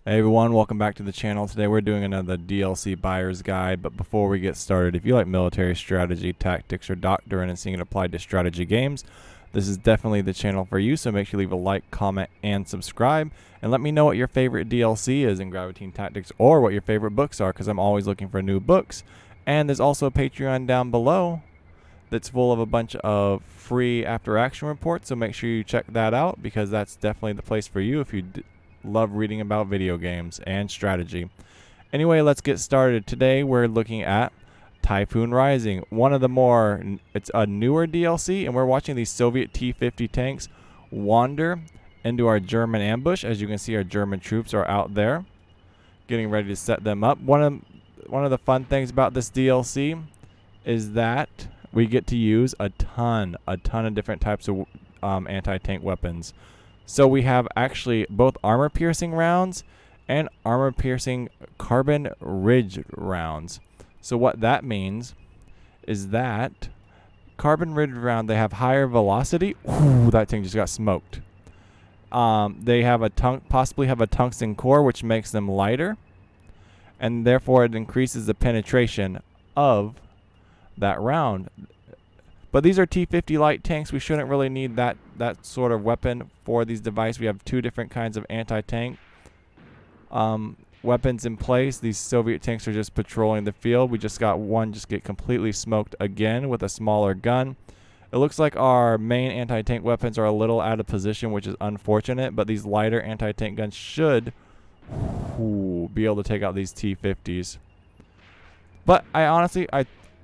Hey everyone, welcome back to the channel. Today we're doing another DLC buyer's guide, but before we get started, if you like military strategy, tactics, or doctrine and seeing it applied to strategy games, this is definitely the channel for you, so make sure you leave a like, comment, and subscribe, and let me know what your favorite DLC is in Graviteam Tactics or what your favorite books are, because I'm always looking for new books. And there's also a Patreon down below that's full of a bunch of free after action reports, so make sure you check that out, because that's definitely the place for you if you love reading about video games and strategy. Anyway, let's get started. Today we're looking at Typhoon Rising, it's a newer DLC, and we're watching these Soviet T-50 tanks wander into our German ambush. As you can see, our German troops are out there getting ready to set them up. One of the fun things about this DLC is that we get to use a ton of different types of anti-tank weapons. So we have actually both armor-piercing rounds and armor-piercing carbon-ridged rounds. So what that means is that carbon-ridged round, they have higher velocity. Ooh, that thing just got smoked. They have possibly have a tungsten core, which makes them lighter, and therefore it increases the penetration of that round. But these are T-50 light tanks. We shouldn't really need that sort of weapon for these devices. We have two different kinds of anti-tank weapons in place. These Soviet tanks are just patrolling the field. We just got one just get completely smoked again with a smaller gun. It looks like our main anti-tank weapons are a little out of position, which is unfortunate, but these lighter anti-tank guns should be able to take out these T-50s. But I honestly,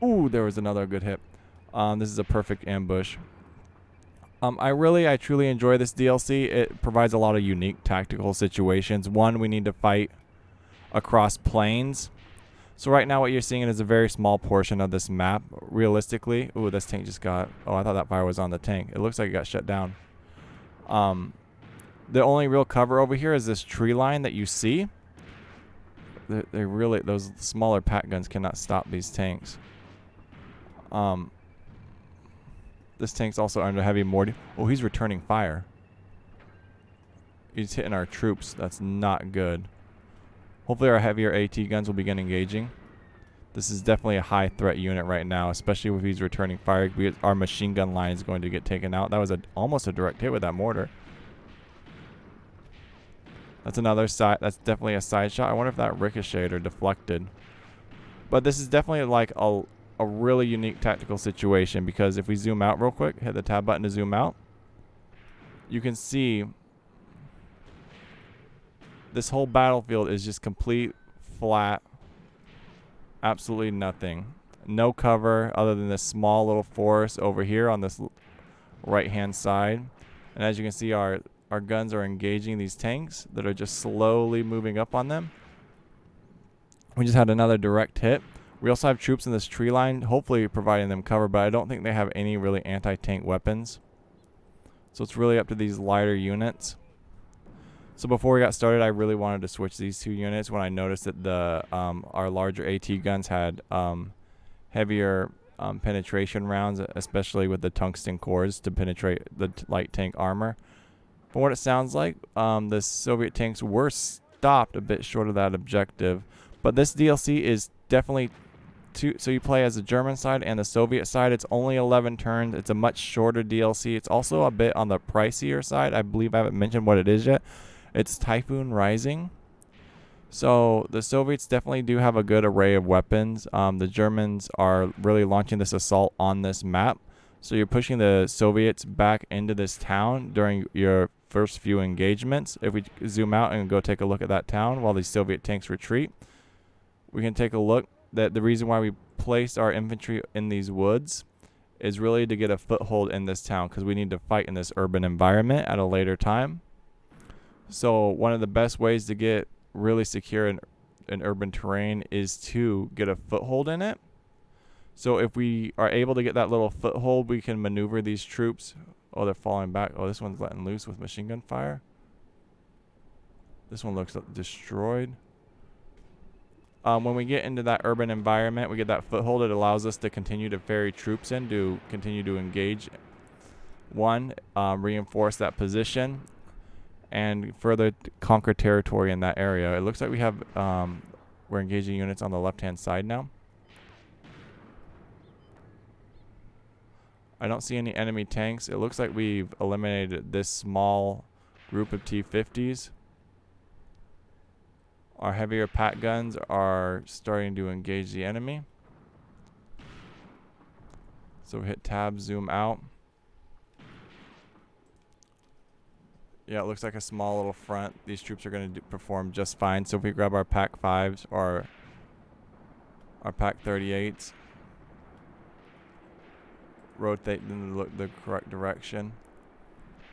there was another good hit. This is a perfect ambush. I truly enjoy this DLC. It provides a lot of unique tactical situations. One, we need to fight across plains. So right now what you're seeing is a very small portion of this map. Realistically, this tank just got, I thought that fire was on the tank. It looks like it got shut down. The only real cover over here is this tree line that you see. Those smaller pack guns cannot stop these tanks. This tank's also under heavy mortar. Oh, he's returning fire. He's hitting our troops. That's not good. Hopefully our heavier AT guns will begin engaging. This is definitely a high threat unit right now, especially if he's returning fire, because our machine gun line is going to get taken out. That was almost a direct hit with that mortar. That's another side. That's definitely a side shot. I wonder if that ricocheted or deflected. But this is definitely like a really unique tactical situation, because if we zoom out real quick, hit the tab button to zoom out, you can see this whole battlefield is just complete flat, absolutely nothing, no cover other than this small little forest over here on this right hand side. And as you can see, our guns are engaging these tanks that are just slowly moving up on them. We just had another direct hit. We also have troops in this tree line, hopefully providing them cover, but I don't think they have any really anti-tank weapons. So it's really up to these lighter units. So before we got started, I really wanted to switch these two units when I noticed that our larger AT guns had heavier penetration rounds, especially with the tungsten cores to penetrate the light tank armor. From what it sounds like, the Soviet tanks were stopped a bit short of that objective. But this DLC is definitely so you play as the German side and the Soviet side. It's only 11 turns. It's a much shorter DLC. It's also a bit on the pricier side. I believe I haven't mentioned what it is yet. It's Typhoon Rising. So the Soviets definitely do have a good array of weapons. The Germans are really launching this assault on this map. So you're pushing the Soviets back into this town during your first few engagements. If we zoom out and go take a look at that town while these Soviet tanks retreat, we can take a look that the reason why we placed our infantry in these woods is really to get a foothold in this town, because we need to fight in this urban environment at a later time. So one of the best ways to get really secure in urban terrain is to get a foothold in it. So if we are able to get that little foothold, we can maneuver these troops. Oh, they're falling back. Oh, this one's letting loose with machine gun fire. This one looks destroyed. When we get into that urban environment, we get that foothold. It allows us to continue to ferry troops in to continue to engage. Reinforce that position. and further conquer territory in that area. It looks like we have we're engaging units on the left-hand side now. I don't see any enemy tanks. It looks like we've eliminated this small group of T-50s. Our heavier pack guns are starting to engage the enemy. So we hit tab, zoom out. Yeah, it looks like a small little front. These troops are going to perform just fine. So if we grab our pack 5s or our pack 38s, rotate in the correct direction.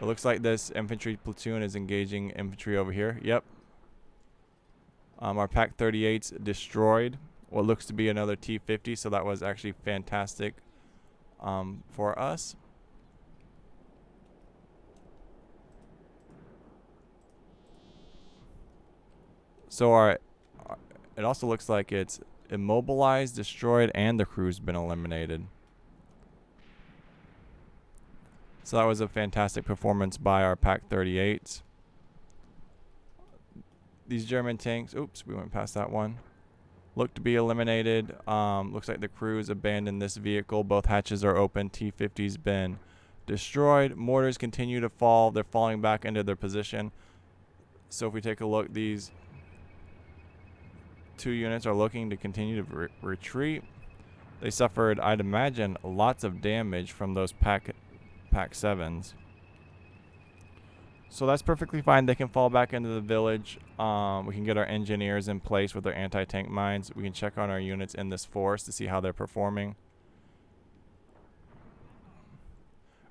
It looks like this infantry platoon is engaging infantry over here. Yep. Our pack 38s destroyed what looks to be another T-50, so that was actually fantastic for us. So it also looks like it's immobilized, destroyed, and the crew's been eliminated. So that was a fantastic performance by our pack 38s. These German tanks, oops, we went past that one, look to be eliminated. Looks like the crews abandoned this vehicle. Both hatches are open. T-50's been destroyed. Mortars continue to fall. They're falling back into their position. So if we take a look, these 2 units are looking to continue to retreat. They suffered, I'd imagine, lots of damage from those pack 7s. So that's perfectly fine. They can fall back into the village. We can get our engineers in place with their anti-tank mines. We can check on our units in this forest to see how they're performing.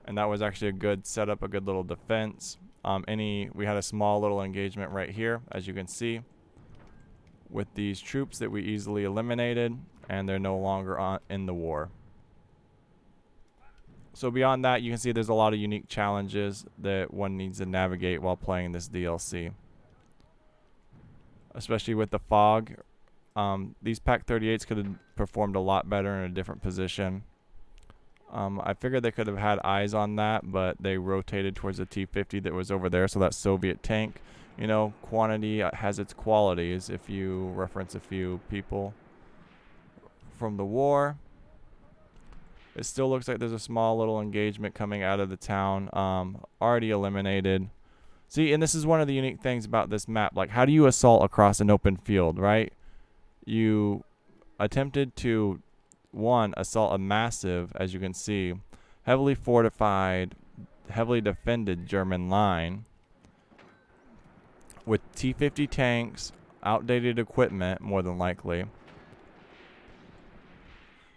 And that was actually a good setup, a good little defense. We had a small little engagement right here, as you can see, with these troops that we easily eliminated, and they're no longer in the war. So beyond that, you can see there's a lot of unique challenges that one needs to navigate while playing this DLC. Especially with the fog. These pack 38s could have performed a lot better in a different position. I figured they could have had eyes on that, but they rotated towards the T-50 that was over there. So that Soviet tank, you know, quantity has its qualities if you reference a few people from the war. It still looks like there's a small little engagement coming out of the town. Already eliminated. See, and this is one of the unique things about this map. Like, how do you assault across an open field, right? You attempted to, assault a massive, as you can see, heavily fortified, heavily defended German line with T-50 tanks, outdated equipment, more than likely.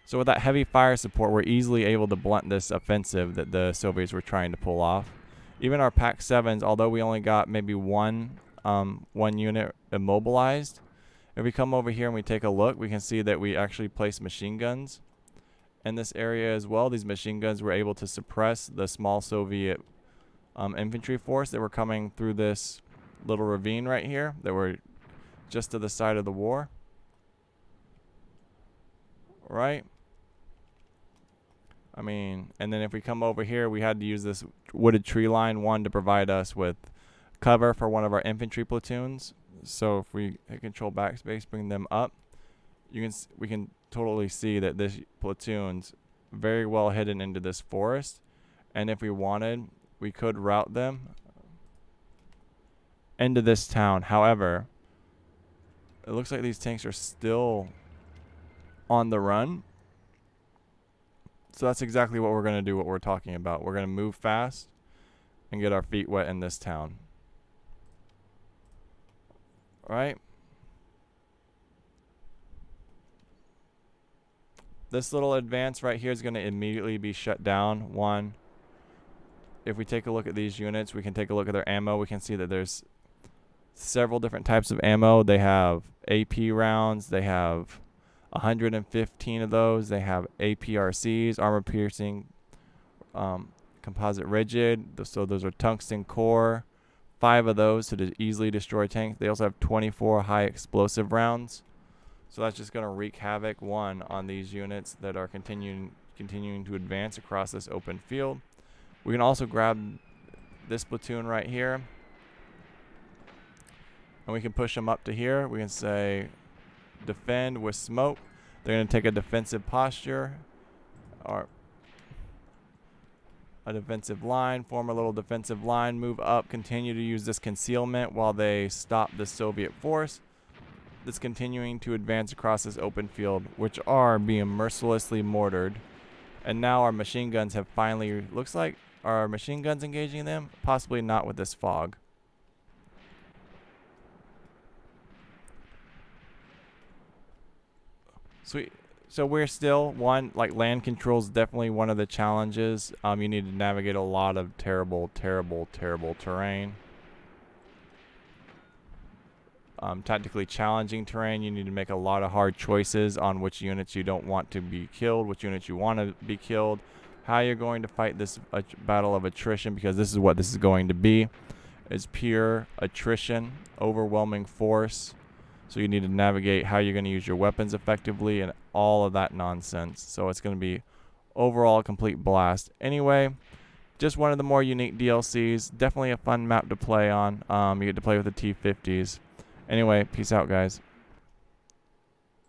So with that heavy fire support, we're easily able to blunt this offensive that the Soviets were trying to pull off. Even our pack 7s, although we only got maybe one unit immobilized, if we come over here and we take a look, we can see that we actually placed machine guns in this area as well. These machine guns were able to suppress the small Soviet infantry force that were coming through this little ravine right here that were just to the side of the war. Right? I mean, and then if we come over here, we had to use this wooded tree line, to provide us with cover for one of our infantry platoons. So if we hit control backspace, bring them up, we can totally see that this platoon's very well hidden into this forest. And if we wanted, we could route them into this town. However, it looks like these tanks are still on the run. So that's exactly what we're going to do, what we're talking about. We're going to move fast and get our feet wet in this town. All right? This little advance right here is going to immediately be shut down. If we take a look at these units, we can take a look at their ammo. We can see that there's several different types of ammo. They have AP rounds. They have 115 of those. They have APRCs, armor piercing, composite rigid. So those are tungsten core. 5 of those to easily destroy tanks. They also have 24 high explosive rounds. So that's just going to wreak havoc, on these units that are continuing to advance across this open field. We can also grab this platoon right here. And we can push them up to here. We can say defend with smoke. They're going to take a defensive posture or a defensive line, form a little defensive line, move up, continue to use this concealment while they stop the Soviet force that's continuing to advance across this open field, which are being mercilessly mortared. And now our machine guns have finally, looks like, are our machine guns engaging them? Possibly not with this fog. Sweet. So we're still like land control is definitely one of the challenges. You need to navigate a lot of terrible terrain. Tactically challenging terrain. You need to make a lot of hard choices on which units you don't want to be killed, which units you want to be killed, how you're going to fight this battle of attrition, because this is what this is going to be. It's pure attrition, overwhelming force. So you need to navigate how you're going to use your weapons effectively and all of that nonsense. So it's going to be overall a complete blast. Anyway, just one of the more unique DLCs. Definitely a fun map to play on. You get to play with the T-50s. Anyway, peace out, guys.